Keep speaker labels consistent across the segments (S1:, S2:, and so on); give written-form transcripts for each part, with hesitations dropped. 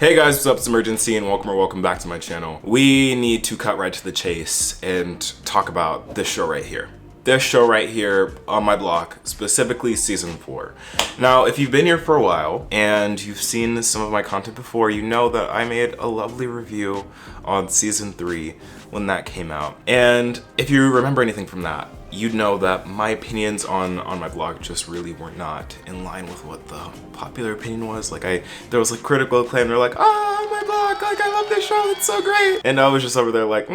S1: Hey guys, what's up? It's Imurgency and welcome back to my channel. We need to cut right to the chase and talk about this show right here. This show right here on my blog, specifically season 4. Now, if you've been here for a while and you've seen some of my content before, you know that I made a lovely review on season 3 when that came out. And if you remember anything from that, you'd know that my opinions on my blog just really were not in line with what the popular opinion was. There was like critical acclaim. They're like, oh, my blog, like I love this show, it's so great. And I was just over there like,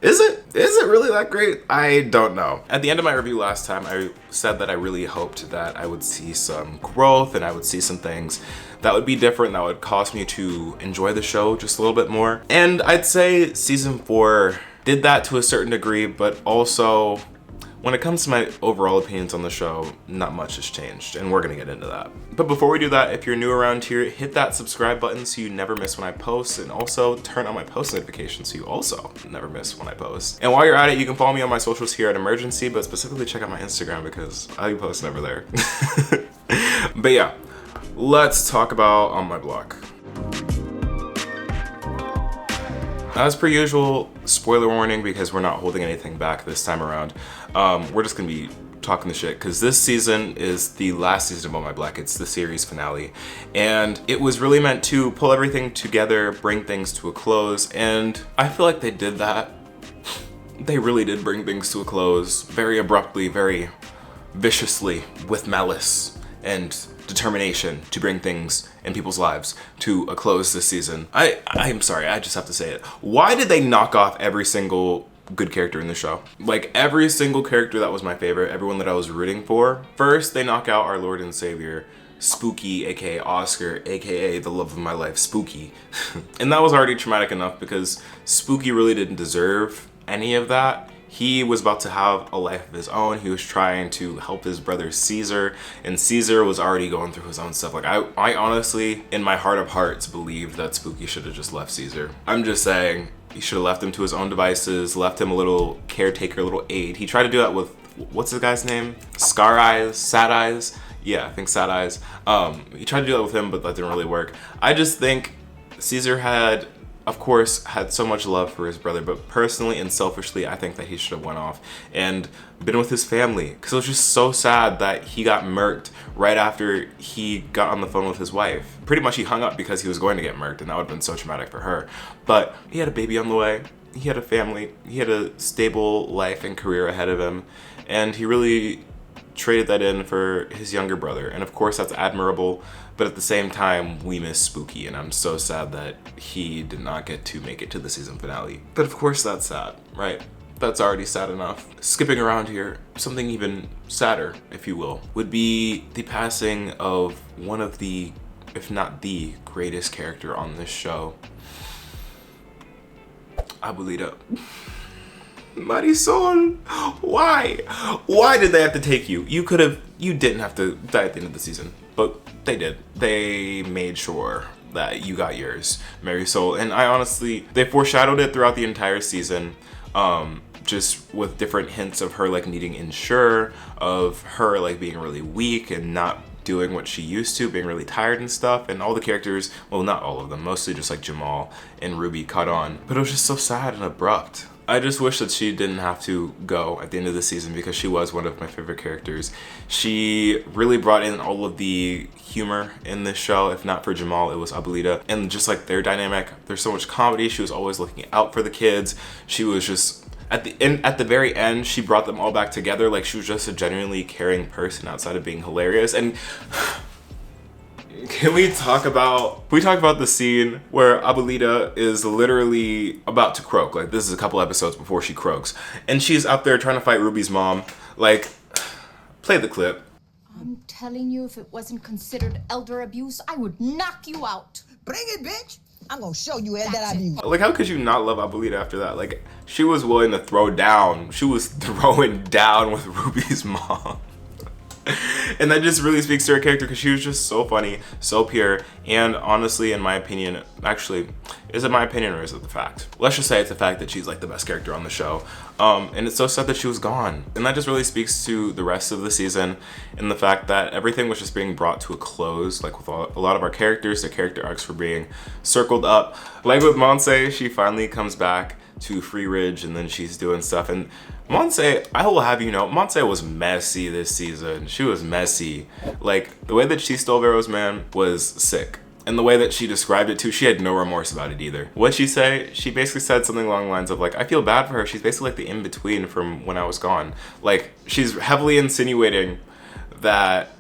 S1: Is it really that great? I don't know. At the end of my review last time, I said that I really hoped that I would see some growth and I would see some things that would be different, that would cause me to enjoy the show just a little bit more. And I'd say season 4 did that to a certain degree, but also when it comes to my overall opinions on the show, not much has changed, and we're gonna get into that. But before we do that, if you're new around here, hit that subscribe button so you never miss when I post, and also turn on my post notifications so you also never miss when I post. And while you're at it, you can follow me on my socials here at Imurgency, but specifically check out my Instagram because I'll be posting over there. But yeah, let's talk about on my blog. As per usual, spoiler warning because we're not holding anything back this time around. We're just gonna be talking the shit because this season is the last season of On My Black. It's the series finale. And it was really meant to pull everything together, bring things to a close, and I feel like they did that. They really did bring things to a close very abruptly, very viciously, with malice and determination to bring things in people's lives to a close this season. I'm sorry, I just have to say it. Why did they knock off every single good character in the show? Like every single character that was my favorite, everyone that I was rooting for. First, they knock out our Lord and Savior, Spooky, aka Oscar, aka the love of my life, Spooky. And that was already traumatic enough because Spooky really didn't deserve any of that. He was about to have a life of his own. He was trying to help his brother Caesar, and Caesar was already going through his own stuff. Like I honestly, in my heart of hearts, believed that Spooky should have just left Caesar. I'm just saying, he should have left him to his own devices, left him a little caretaker, a little aide. He tried to do that with, what's the guy's name? Scar Eyes? Sad Eyes? Yeah, I think Sad Eyes. He tried to do that with him, but that didn't really work. I just think Caesar had, of course, had so much love for his brother, but personally and selfishly, I think that he should have went off and been with his family, because it was just so sad that he got murked right after he got on the phone with his wife. Pretty much he hung up because he was going to get murked, and that would have been so traumatic for her. But he had a baby on the way, he had a family, he had a stable life and career ahead of him, and he really traded that in for his younger brother. And of course that's admirable, but at the same time we miss Spooky, and I'm so sad that he did not get to make it to the season finale. But of course that's sad, right? That's already sad enough. Skipping around here, something even sadder, if you will, would be the passing of one of the, if not the greatest character on this show, Abuelita. Marisol, why? Why did they have to take you? You didn't have to die at the end of the season, but they did. They made sure that you got yours, Marisol. And I honestly, they foreshadowed it throughout the entire season, just with different hints of her like needing Ensure, of her like being really weak and not doing what she used to, being really tired and stuff. And all the characters, well, not all of them, mostly just like Jamal and Ruby caught on. But it was just so sad and abrupt. I just wish that she didn't have to go at the end of the season because she was one of my favorite characters. She really brought in all of the humor in this show. If not for Jamal, it was Abuelita. And just like their dynamic, there's so much comedy. She was always looking out for the kids. She was just, at the very end, she brought them all back together. Like she was just a genuinely caring person outside of being hilarious. And can we talk about the scene where Abuelita is literally about to croak? Like this is a couple episodes before she croaks, and she's out there trying to fight Ruby's mom. Like, play the clip.
S2: I'm telling you, if it wasn't considered elder abuse, I would knock you out.
S3: Bring it, bitch. I'm gonna show you that abuse.
S1: Like, how could you not love Abuelita after that? Like, she was willing to throw down. She was throwing down with Ruby's mom. And that just really speaks to her character because she was just so funny, so pure, and honestly, in my opinion, actually, is it my opinion or is it the fact? Let's just say it's the fact that she's like the best character on the show. And it's so sad that she was gone. And that just really speaks to the rest of the season and the fact that everything was just being brought to a close, like with a lot of our characters, their character arcs were being circled up. Like with Monse, she finally comes back to Free Ridge and then she's doing stuff. And Monse, I will have you know, Monse was messy this season. She was messy. Like, the way that she stole Vero's man was sick. And the way that she described it too, she had no remorse about it either. What'd she say? She basically said something along the lines of like, I feel bad for her. She's basically like the in-between from when I was gone. Like, she's heavily insinuating that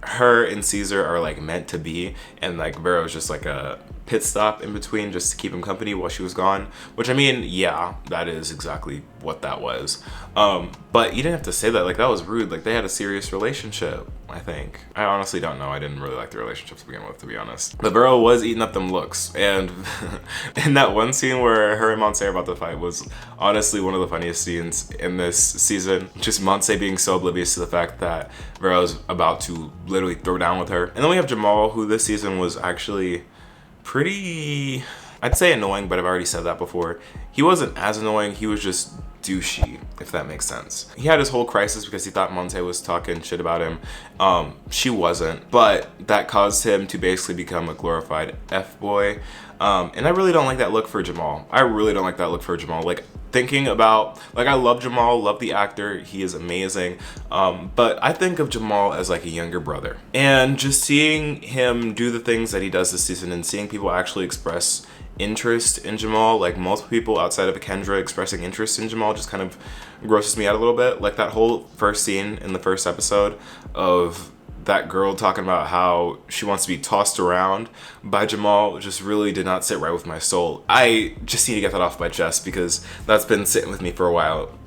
S1: her and Caesar are like meant to be, and like Vero's just like a pit stop in between just to keep him company while she was gone. Which, I mean, yeah, that is exactly what that was. But you didn't have to say that. Like, that was rude. Like, they had a serious relationship, I think. I honestly don't know. I didn't really like the relationship to begin with, to be honest. But Vero was eating up them looks, and in that one scene where her and Monse are about to fight was honestly one of the funniest scenes in this season. Just Monse being so oblivious to the fact that Vero's about to literally throw down with her. And then we have Jamal, who this season was actually pretty, I'd say annoying, but I've already said that before. He wasn't as annoying, he was just douchey, if that makes sense. He had his whole crisis because he thought Monte was talking shit about him. She wasn't, but that caused him to basically become a glorified F-boy. And I really don't like that look for Jamal. I really don't like that look for Jamal. Like, thinking about, like, I love Jamal, love the actor, he is amazing, but I think of Jamal as like a younger brother. And just seeing him do the things that he does this season and seeing people actually express interest in Jamal, like multiple people outside of Kendra expressing interest in Jamal, just kind of grosses me out a little bit. Like that whole first scene in the first episode of that girl talking about how she wants to be tossed around by Jamal just really did not sit right with my soul. I just need to get that off my chest because that's been sitting with me for a while.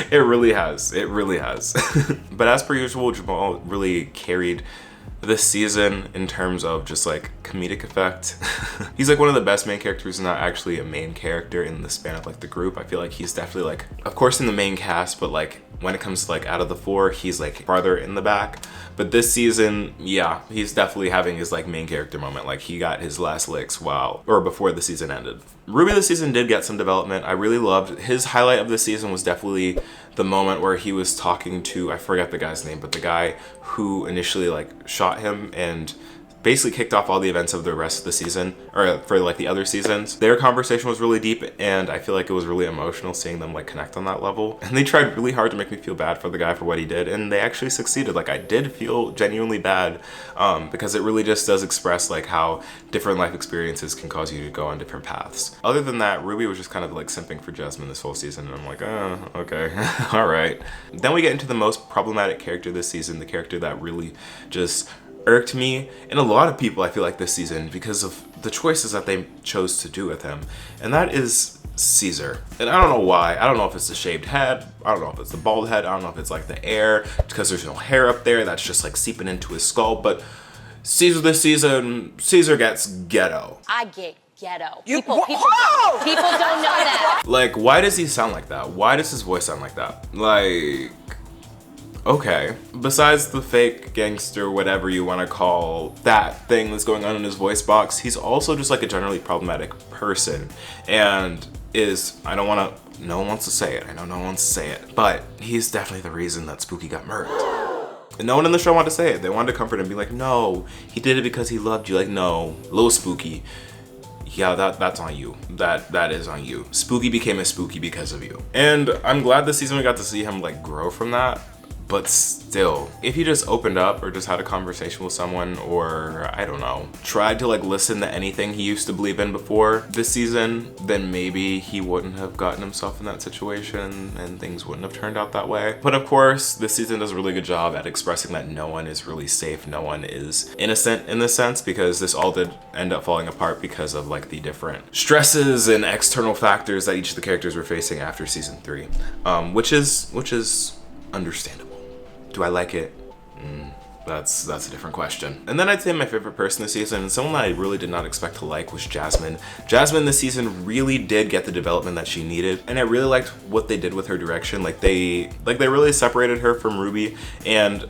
S1: It really has. It really has. But as per usual, Jamal really carried this season in terms of just like comedic effect. He's like one of the best main characters, not actually a main character in the span of like the group. I feel like he's definitely like, of course in the main cast, but like when it comes to like out of the four, he's like farther in the back. But this season, yeah, he's definitely having his like main character moment. Like he got his last licks before the season ended. Ruby this season did get some development. I really loved his highlight of the season was definitely the moment where he was talking to, I forget the guy's name, but the guy who initially like shot him and basically kicked off all the events of the rest of the season, or for like the other seasons. Their conversation was really deep and I feel like it was really emotional seeing them like connect on that level. And they tried really hard to make me feel bad for the guy for what he did, and they actually succeeded. Like I did feel genuinely bad because it really just does express like how different life experiences can cause you to go on different paths. Other than that, Ruby was just kind of like simping for Jasmine this whole season, and I'm like, oh, okay, all right. Then we get into the most problematic character this season, the character that really just irked me and a lot of people I feel like this season because of the choices that they chose to do with him, and that is Caesar. And I don't know why. I don't know if it's the shaved head, I don't know if it's the bald head, I don't know if it's like the air because there's no hair up there that's just like seeping into his skull, but Caesar this season, Caesar gets ghetto.
S4: I get ghetto. People don't know that.
S1: Like, why does he sound like that? Why does his voice sound like that? Like, okay, besides the fake gangster, whatever you want to call that thing that's going on in his voice box, he's also just like a generally problematic person, and no one wants to say it, I know no one wants to say it, but he's definitely the reason that Spooky got murdered. And no one in the show wanted to say it. They wanted to comfort him and be like, no, he did it because he loved you. Like, no, little Spooky, yeah, that's on you. That is on you. Spooky became a Spooky because of you. And I'm glad this season we got to see him like grow from that. But still, if he just opened up or just had a conversation with someone, or I don't know, tried to like listen to anything he used to believe in before this season, then maybe he wouldn't have gotten himself in that situation and things wouldn't have turned out that way. But of course, this season does a really good job at expressing that no one is really safe, no one is innocent in this sense, because this all did end up falling apart because of like the different stresses and external factors that each of the characters were facing after season 3, which is understandable. Do I like it? That's a different question. And then I'd say my favorite person this season, and someone that I really did not expect to like, was Jasmine. Jasmine this season really did get the development that she needed, and I really liked what they did with her direction. Like they really separated her from Ruby and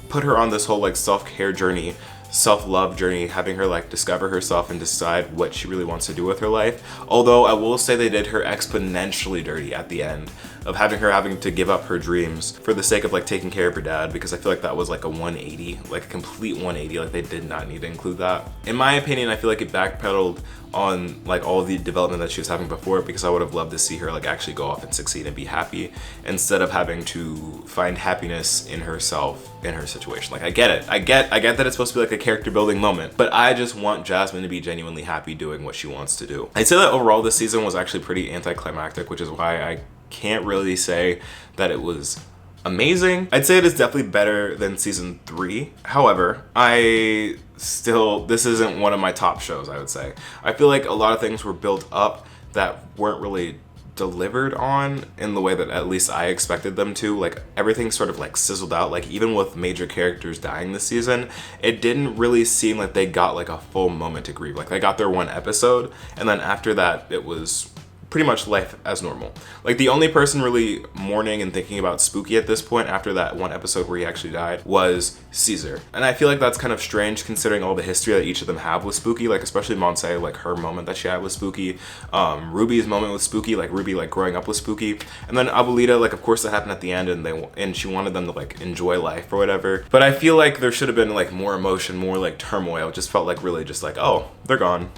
S1: put her on this whole like self-care journey, self-love journey, having her like discover herself and decide what she really wants to do with her life. Although I will say they did her exponentially dirty at the end of having to give up her dreams for the sake of like taking care of her dad, because I feel like that was like a 180, like a complete 180. Like they did not need to include that. In my opinion, I feel like it backpedaled on like all the development that she was having before, because I would have loved to see her like actually go off and succeed and be happy instead of having to find happiness in herself in her situation. Like I get it. I get that it's supposed to be like a character building moment, but I just want Jasmine to be genuinely happy doing what she wants to do. I'd say that overall this season was actually pretty anticlimactic, which is why I can't really say that it was amazing. I'd say it is definitely better than season 3. However, this isn't one of my top shows, I would say. I feel like a lot of things were built up that weren't really delivered on in the way that at least I expected them to. Like everything sort of like sizzled out. Like even with major characters dying this season, it didn't really seem like they got like a full moment to grieve. Like they got their one episode, and then after that it was pretty much life as normal. Like the only person really mourning and thinking about Spooky at this point after that one episode where he actually died was Caesar. And I feel like that's kind of strange considering all the history that each of them have with Spooky, like especially Monse, like her moment that she had with Spooky, Ruby's moment with Spooky, like Ruby like growing up with Spooky, and then Abuelita, like of course that happened at the end, and she wanted them to like enjoy life or whatever. But I feel like there should have been like more emotion, more like turmoil. It just felt like really just like, oh, they're gone.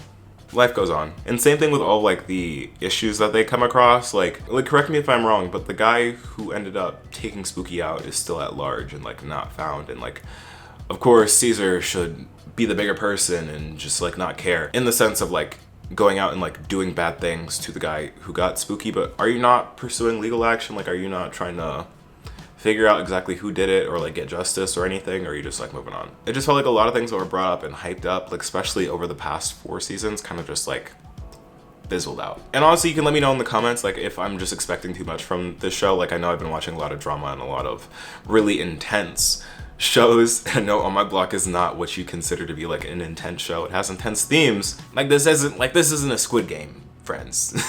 S1: Life goes on. And same thing with all like the issues that they come across. Like correct me if I'm wrong, but the guy who ended up taking Spooky out is still at large and like not found. And like, of course, Caesar should be the bigger person and just like not care in the sense of like going out and like doing bad things to the guy who got Spooky. But are you not pursuing legal action? Like, are you not trying to figure out exactly who did it or like get justice or anything, or are you just like moving on? It just felt like a lot of things that were brought up and hyped up, like especially over the past 4 seasons, kind of just like fizzled out. And honestly, you can let me know in the comments like if I'm just expecting too much from this show. Like I know I've been watching a lot of drama and a lot of really intense shows. And no, On My Block is not what you consider to be like an intense show. It has intense themes. Like this isn't a Squid Game, friends.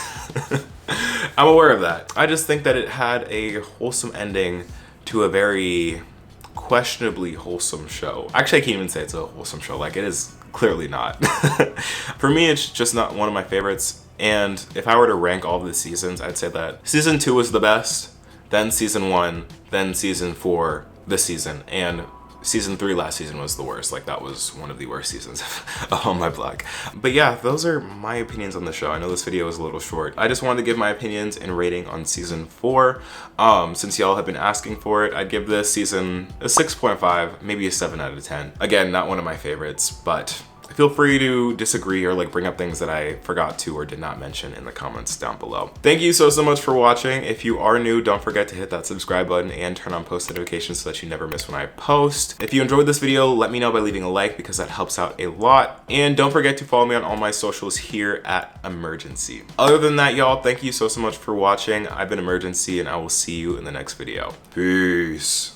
S1: I'm aware of that. I just think that it had a wholesome ending to a very questionably wholesome show. Actually, I can't even say it's a wholesome show. Like it is clearly not. For me, it's just not one of my favorites. And if I were to rank all of the seasons, I'd say that season 2 was the best, then season 1, then season 4 this season, and season 3 last season was the worst. Like that was one of the worst seasons of On My Block. But yeah, those are my opinions on the show. I know this video was a little short. I just wanted to give my opinions and rating on season 4. Since y'all have been asking for it, I'd give this season a 6.5, maybe a 7 out of 10. Again, not one of my favorites, but feel free to disagree or like bring up things that I forgot to or did not mention in the comments down below. Thank you so much for watching. If you are new, don't forget to hit that subscribe button and turn on post notifications so that you never miss when I post. If you enjoyed this video, let me know by leaving a like because that helps out a lot. And don't forget to follow me on all my socials here at Imurgency. Other than that, y'all, thank you so much for watching. I've been Imurgency and I will see you in the next video. Peace.